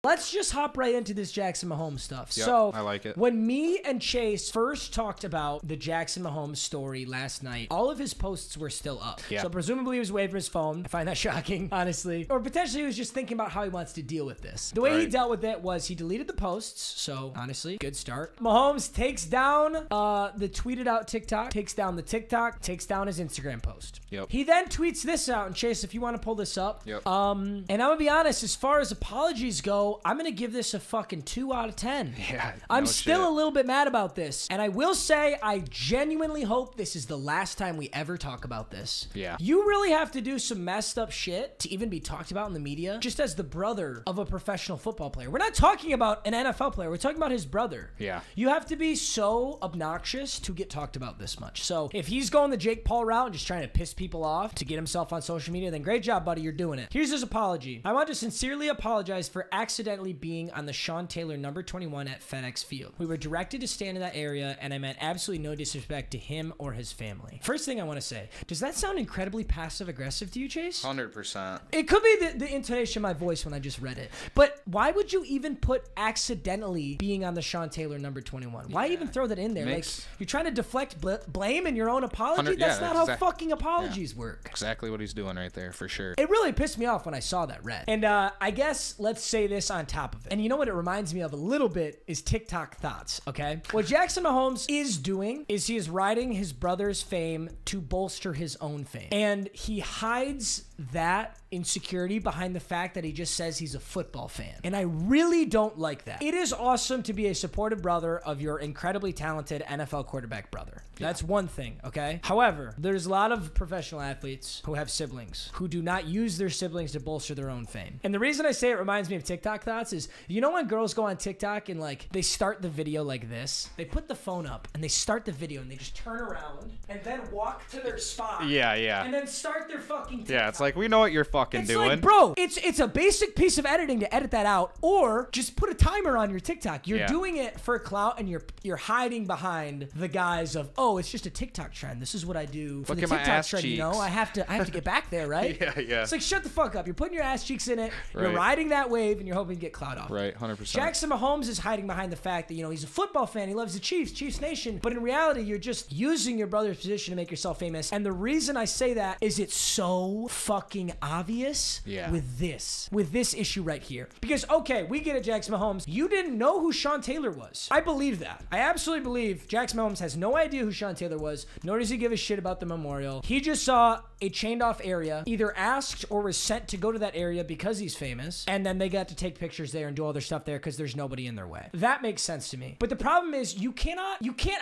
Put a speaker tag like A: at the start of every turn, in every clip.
A: let's just hop right into this Jackson Mahomes stuff.
B: Yep,
A: so
B: I like it.
A: When me and Chase first talked about the Jackson Mahomes story last night, all of his posts were still up.
B: Yeah.
A: So presumably he was away from his phone. I find that shocking, honestly. Or potentially he was just thinking about how he wants to deal with this. The way he dealt with it was he deleted the posts. So honestly, good start. Mahomes takes down the tweeted out TikTok, takes down the TikTok, takes down his Instagram post.
B: Yep.
A: He then tweets this out, and Chase, if you want to pull this up.
B: Yep.
A: And I'm gonna be honest, as far as apologies go, I'm gonna give this a fucking 2 out of 10.
B: Yeah.
A: I'm still a little bit mad about this. And I will say, I genuinely hope this is the last time we ever talk about this.
B: Yeah.
A: You really have to do some messed up shit to even be talked about in the media, just as the brother of a professional football player. We're not talking about an NFL player. We're talking about his brother.
B: Yeah.
A: You have to be so obnoxious to get talked about this much. So if he's going the Jake Paul route and just trying to piss people off to get himself on social media, then great job, buddy. You're doing it. Here's his apology. I want to sincerely apologize for accidentally being on the Sean Taylor number 21 at FedEx Field. We were directed to stand in that area, and I meant absolutely no disrespect to him or his family. First thing I want to say, does that sound incredibly passive-aggressive to you, Chase?
B: 100%.
A: It could be the intonation of my voice when I just read it. But why would you even put accidentally being on the Sean Taylor number 21? Why even throw that in there? Like, you're trying to deflect blame in your own apology? That's not how fucking apologies work.
B: Exactly what he's doing right there, for sure.
A: It really pissed me off when I saw that read. And I guess let's say this on top of it. And you know what it reminds me of a little bit is TikTok thoughts, okay? What Jackson Mahomes is doing is he is riding his brother's fame to bolster his own fame. And he hides that insecurity behind the fact that he just says he's a football fan. And I really don't like that. It is awesome to be a supportive brother of your incredibly talented NFL quarterback brother. That's one thing, okay? However, there's a lot of professional athletes who have siblings who do not use their siblings to bolster their own fame. And the reason I say it reminds me of TikTok thoughts is, you know when girls go on TikTok and like they start the video like this? They put the phone up and they start the video and they just turn around and then walk to their spot.
B: Yeah.
A: And then start their fucking TikTok.
B: Yeah, it's like, we know what you're fucking doing.
A: Like, bro, it's a basic piece of editing to edit that out, or just put a timer on your TikTok. You're doing it for clout, and you're hiding behind the guise of, oh, it's just a TikTok trend. This is what I do for the TikTok trend. You know, I have to get back there, right?
B: Yeah.
A: It's like, shut the fuck up. You're putting your ass cheeks in it. You're riding that wave, and you're hoping to get clout off.
B: Right, 100%.
A: Jackson Mahomes is hiding behind the fact that, you know, he's a football fan. He loves the Chiefs Nation. But in reality, you're just using your brother's position to make yourself famous. And the reason I say that is it's so fucking obvious with this issue right here. Because, okay, we get it, Jackson Mahomes. You didn't know who Sean Taylor was. I believe that. I absolutely believe Jackson Mahomes has no idea who Sean Taylor was, nor does he give a shit about the memorial. He just saw a chained off area, either asked or was sent to go to that area because he's famous, and then they got to take pictures there and do all their stuff there because there's nobody in their way. That makes sense to me. But the problem is you can't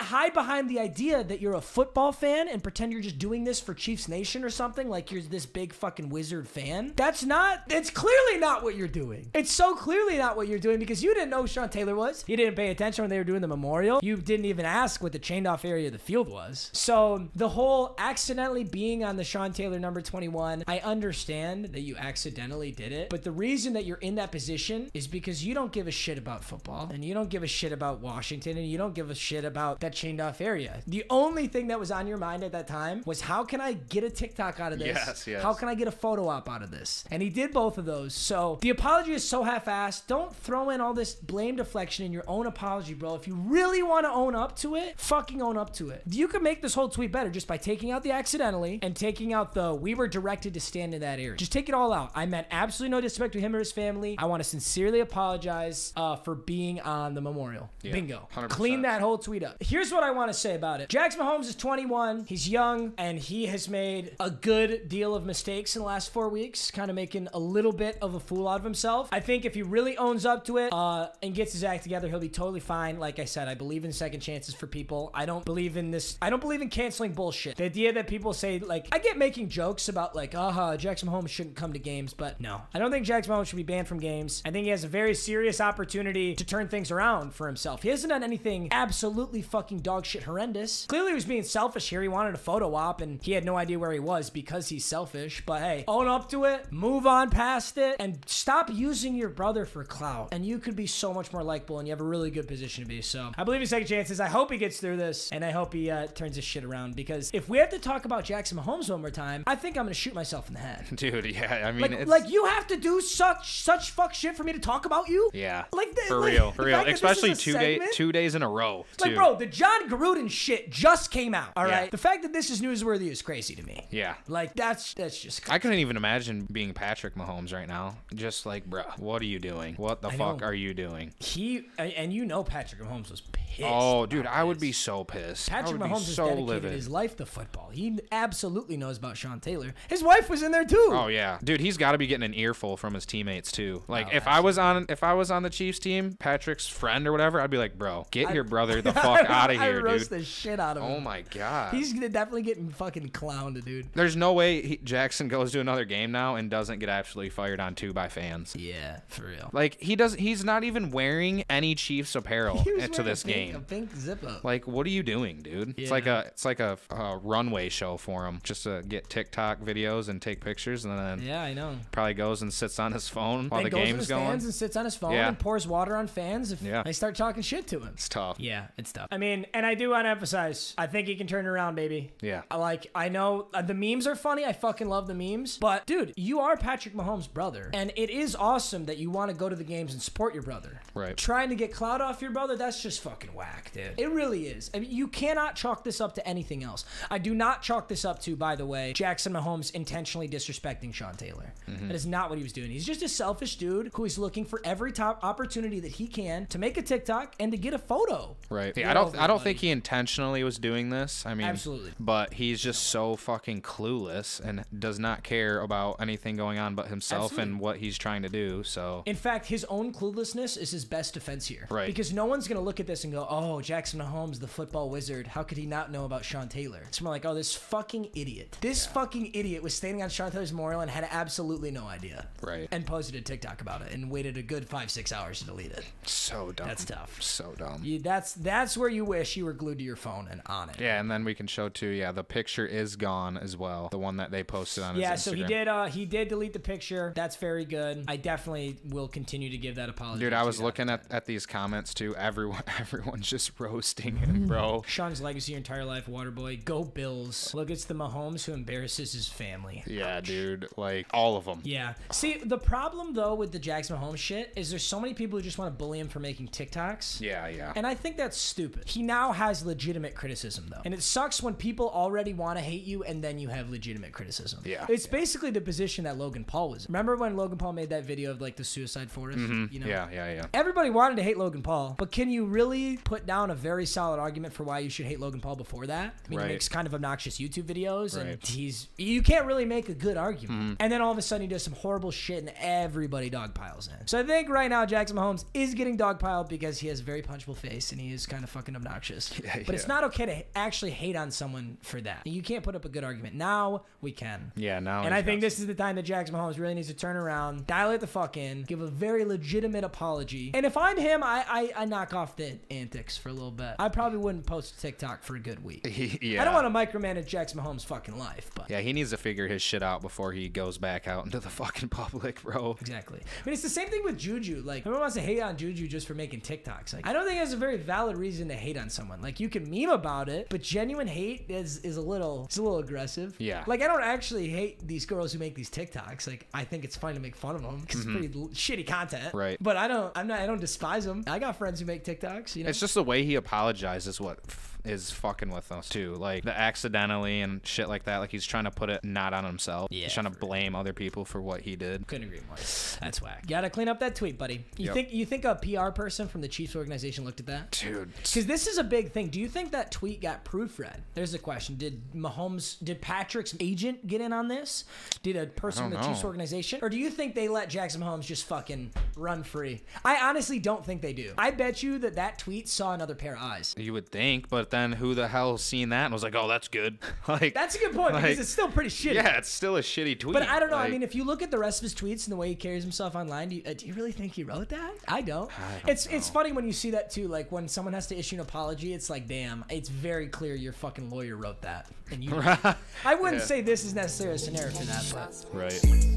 A: hide behind the idea that you're a football fan and pretend you're just doing this for Chiefs Nation or something, like you're this big fucking wizard fan. It's clearly not what you're doing. It's so clearly not what you're doing because you didn't know who Sean Taylor was. You didn't pay attention when they were doing the memorial. You didn't even ask what the chained off area of the field was. So the whole accidentally being on the Sean Taylor number 21, I understand that you accidentally did it, but the reason that you're in that position is because you don't give a shit about football, and you don't give a shit about Washington, and you don't give a shit about that chained off area. The only thing that was on your mind at that time was, how can I get a TikTok out of this?
B: Yes.
A: How can I get a photo op out of this? And he did both of those. So the apology is so half-assed. Don't throw in all this blame deflection in your own apology, bro. If you really want to own up to it, fucking own up to it. You can make this whole tweet better just by taking out the accidentally and taking out the we were directed to stand in that area. Just take it all out. I meant absolutely no disrespect to him or his family. I want to sincerely apologize for being on the memorial. Bingo.
B: 100%.
A: Clean that whole tweet up. Here's what I want to say about it. Jackson Mahomes is 21. He's young, and he has made a good deal of mistakes in the last 4 weeks, kind of making a little bit of a fool out of himself. I think if he really owns up to it and gets his act together, he'll be totally fine. Like I said, I believe in second chances for people. I don't believe in this. I don't believe in canceling bullshit. The idea that people say, like, I get making jokes about, like, Jackson Mahomes shouldn't come to games, but no. I don't think Jackson Mahomes should be banned from games. I think he has a very serious opportunity to turn things around for himself. He hasn't done anything absolutely fucking dog shit horrendous. Clearly he was being selfish here. He wanted a photo op, and he had no idea where he was because he's selfish. But hey, own up to it, move on past it, and stop using your brother for clout. And you could be so much more likable, and you have a really good position to be. So I believe in second chances. I hope he gets through this, and I hope he turns his shit around, because if we have to talk about Jackson Mahomes one more time, I think I'm gonna shoot myself in the head.
B: Dude, yeah, I mean,
A: Like you have to do such fuck shit for me to talk about you.
B: Yeah,
A: like
B: for real, especially
A: 2
B: days in a row.
A: Like, bro, the John Gruden shit just came out. All right,
B: Yeah.
A: the fact that this is newsworthy is crazy to me.
B: Yeah,
A: like that's just crazy.
B: I couldn't even imagine being Patrick Mahomes right now. Just like, bruh, what are you doing? What the fuck are you doing?
A: And you know Patrick Mahomes was pissed.
B: Oh, dude, I would be so pissed.
A: Patrick Mahomes has
B: so
A: dedicated
B: livid.
A: his life to football. He absolutely knows about Sean Taylor. His wife was in there too.
B: Oh yeah, dude, he's got to be getting an earful from his teammates too. Like
A: Oh,
B: if I was on the Chiefs team, Patrick's friend or whatever, I'd be like, bro, get your brother the fuck out of here,
A: I roast
B: dude.
A: the shit out of him.
B: Oh my god,
A: He's definitely getting fucking clowned, dude.
B: There's no way Jackson goes to another game now and doesn't get absolutely fired on too by fans.
A: Yeah, for real.
B: Like he's not even wearing any Chiefs apparel into this game.
A: A pink Zippo.
B: Like, what are you doing, dude?
A: Yeah.
B: It's like a runway show for him, just to get TikTok videos and take pictures, and then
A: Yeah, I know.
B: probably goes and sits on his phone while
A: And
B: the
A: goes to
B: game's
A: his
B: going.
A: fans and sits on his phone
B: Yeah.
A: and pours water on fans if
B: Yeah.
A: they start talking shit to him.
B: It's tough.
A: Yeah, it's tough. I mean, and I do want to emphasize, I think he can turn it around, baby.
B: Yeah.
A: I know the memes are funny. I fucking love the memes. But, dude, you are Patrick Mahomes' brother. And it is awesome that you want to go to the games and support your brother.
B: Right.
A: Trying to get clout off your brother, that's just fucking whack, dude. It really is. I mean, you cannot chalk this up to anything else. I do not chalk this up to, by the way, Jackson Mahomes intentionally disrespecting Sean Taylor. That is not what he was doing. He's just a selfish dude who is looking for every top opportunity that he can to make a TikTok and to get a photo.
B: Right. Yeah, I don't think he intentionally was doing this. I mean,
A: Absolutely.
B: But he's just so fucking clueless and does not care about anything going on but himself
A: Absolutely.
B: and what he's trying to do. So
A: In fact, his own cluelessness is his best defense here.
B: Right.
A: Because no one's going to look at this and go, oh, Jackson Mahomes, the football wizard. How could he not know about Sean Taylor? It's more like, oh, this fucking idiot. This fucking idiot was standing on Sean Taylor's memorial and had absolutely no idea.
B: Right.
A: And posted a TikTok about it and waited a good 5-6 hours to delete it.
B: so dumb.
A: That's tough.
B: So dumb.
A: That's where you wish you were glued to your phone and on it.
B: Yeah, and then we can show too. Yeah, the picture is gone as well. The one that they posted on his Instagram.
A: So he did delete the picture. That's very good. I definitely will continue to give that apology.
B: Dude, I was looking at these comments too. Everyone's just roasting him, bro.
A: Sean's legacy your entire life, Waterboy. Go Bills. Look, it's the Mahomes who embarrasses his family.
B: Yeah, dude. Like, all of them.
A: Yeah. See, the problem, though, with the Jackson Mahomes shit is there's so many people who just want to bully him for making TikToks.
B: Yeah, yeah.
A: And I think that's stupid. He now has legitimate criticism, though. And it sucks when people already want to hate you and then you have legitimate criticism.
B: Yeah.
A: It's basically the position that Logan Paul was in. Remember when Logan Paul made that video of, like, the suicide forest? You know?
B: Yeah.
A: Everybody wanted to hate Logan Paul, but can you really put down a very solid argument for why you should hate Logan Paul before that? I mean,
B: Right.
A: he makes kind of obnoxious YouTube videos, and
B: Right.
A: you can't really make a good argument. And then all of a sudden he does some horrible shit, and everybody dogpiles in. So I think right now Jackson Mahomes is getting dogpiled because he has a very punchable face, and he is kind of fucking obnoxious. But it's not okay to actually hate on someone for that. You can't put up a good argument. Now we can.
B: Yeah, now.
A: And I think this is the time that Jackson Mahomes really needs to turn around, dial it the fuck in, give a very legitimate apology. And if I'm him, I knock off the antics for a little bit. I probably wouldn't post TikTok for a good week.
B: Yeah.
A: I don't want to micromanage Jackson Mahomes' fucking life, but
B: Yeah, he needs to figure his shit out before he goes back out into the fucking public, bro.
A: exactly. I mean, it's the same thing with Juju. Like, everyone wants to hate on Juju just for making TikToks. Like, I don't think that's a very valid reason to hate on someone. Like, you can meme about it, but genuine hate is a little aggressive.
B: Yeah.
A: Like, I don't actually hate these girls who make these TikToks. Like, I think it's fun to make fun of them because it's pretty shitty content.
B: Right.
A: But I don't despise them. I got friends who make TikToks. You know.
B: It's just the way he apologizes what is fucking with us too. Like the accidentally and shit like that. Like he's trying to put it not on himself.
A: Yeah,
B: He's trying to blame other people for what he did.
A: Couldn't agree more. That's whack. Gotta clean up that tweet, buddy. You think a PR person from the Chiefs organization looked at that?
B: Dude.
A: Because this is a big thing. Do you think that tweet got proofread? There's a question. Did Patrick's agent get in on this? Did a person from the Chiefs organization? Or do you think they let Jackson Mahomes just fucking run free? I honestly don't think they do. I bet you that tweet saw another pair of eyes.
B: You would think, but then who the hell seen that and was like, oh, that's good? Like
A: That's a good point because it's still pretty shitty.
B: Yeah, it's still a shitty tweet.
A: But I don't know.
B: Like,
A: I mean, if you look at the rest of his tweets and the way he carries himself online, do you really think he wrote that? I don't. It's funny when you see that too. Like when someone has to issue an apology, it's like, damn, it's very clear your fucking lawyer wrote that. And you, I wouldn't say this is necessarily a scenario for that, but
B: right.